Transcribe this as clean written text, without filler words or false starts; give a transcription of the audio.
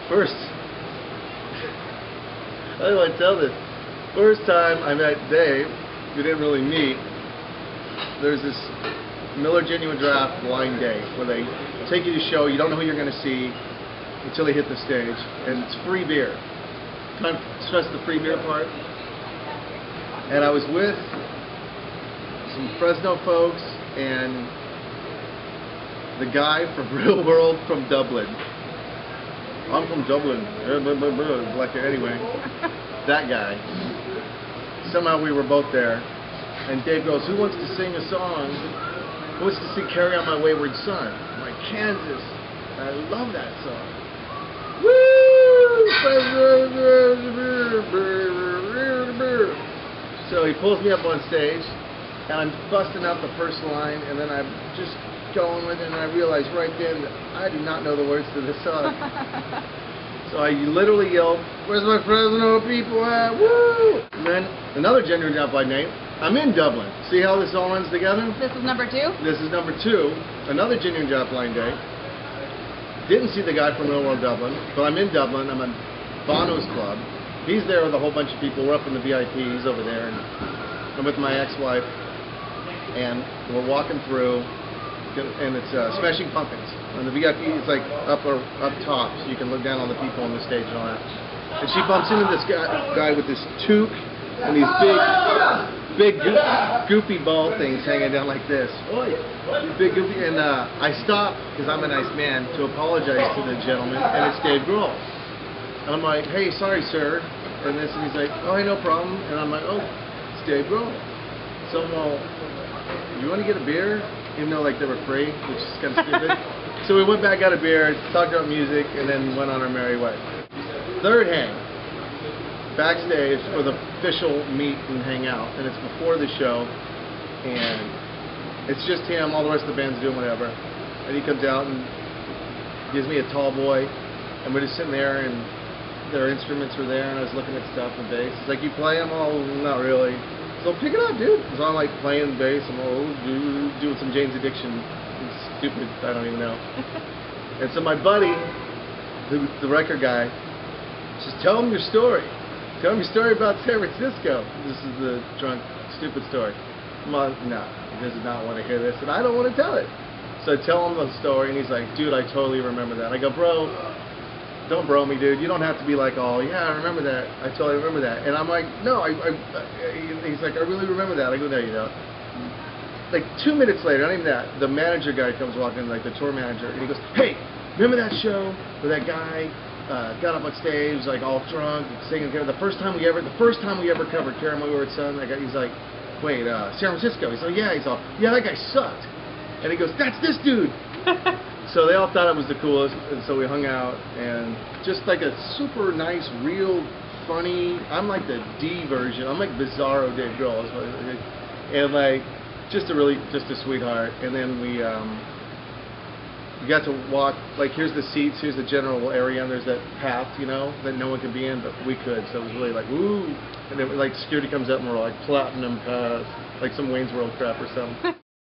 First, how do I tell this? First time I met Dave, we didn't really meet. There's this Miller Genuine Draft blind day where they take you to show, you don't know who you're going to see until they hit the stage, and it's free beer. Can I stress the free beer part? And I was with some Fresno folks and the guy from Real World from Dublin. I'm from Dublin. Anyway, that guy. Somehow we were both there, and Dave goes, "Who wants to sing a song? Who wants to sing 'Carry On My Wayward Son'?" I'm like, "Kansas." I love that song. Woo! So he pulls me up on stage, and I'm busting out the first line, and then I'm just going with it, and I realize right then that I do not know the words to this song. So I literally yelled, "Where's my Fresno people at? Woo!" And then another Genuine Draft blind name. I'm in Dublin. See how this all runs together? This is number 2? This is number 2. Another Genuine Draft blind day. Didn't see the guy from Real World Dublin, but I'm in Dublin. I'm at Bono's club. He's there with a whole bunch of people. We're up in the VIP. He's over there, and I'm with my ex-wife, and we're walking through, and it's Smashing Pumpkins. And the VIP is like up top, so you can look down on the people on the stage and all that. And she bumps into this guy with this toque and these big goopy ball things hanging down like this. These big goopy, and I stop because I'm a nice man to apologize to the gentleman, and it's Dave Grohl. And I'm like, "Hey, sorry, sir," and he's like, "Oh, hey, no problem." And I'm like, "Oh, it's Dave Grohl." So, well, you want to get a beer? Even though like they were free, which is kind of stupid. So we went back, got a beer, talked about music, and then went on our merry way. Third hang, backstage for the official meet and hang out, and it's before the show, and it's just him. All the rest of the band's doing whatever, and he comes out and gives me a tall boy, and we're just sitting there, and their instruments were there, and I was looking at stuff and bass. He's like, "You play them?" "Oh, not really." "So pick it up, dude." So I'm like playing bass, I'm doing some Jane's Addiction, stupid, I don't even know. And so my buddy, who's the record guy, says, "Tell him your story. Tell him your story about San Francisco." This is the drunk, stupid story. No, he does not want to hear this, and I don't want to tell it. So I tell him the story, and he's like, "Dude, I totally remember that." I go, "Bro, don't bro me, dude. You don't have to be like, oh, yeah, I remember that. I totally remember that." And I'm like, "No, he's like, "I really remember that." I go, "No, you don't." Like 2 minutes later, not even that, the manager guy comes walking in, like the tour manager, and he goes, "Hey, remember that show where that guy got up on stage, like all drunk, singing? The first time we ever covered 'Carry On My Wayward Son'." He's like, "Wait, San Francisco?" He's like, "Yeah." He's all, "Yeah, that guy sucked." And he goes, "That's this dude." So they all thought it was the coolest, and so we hung out, and just like a super nice, real, funny, I'm like the D version, I'm like Bizarro Dave Grohl, and like, just a sweetheart. And then we got to walk, like here's the seats, here's the general area, and there's that path, you know, that no one could be in, but we could, so it was really like, woo, and then like security comes up and we're like, "Platinum pass," like some Wayne's World crap or something.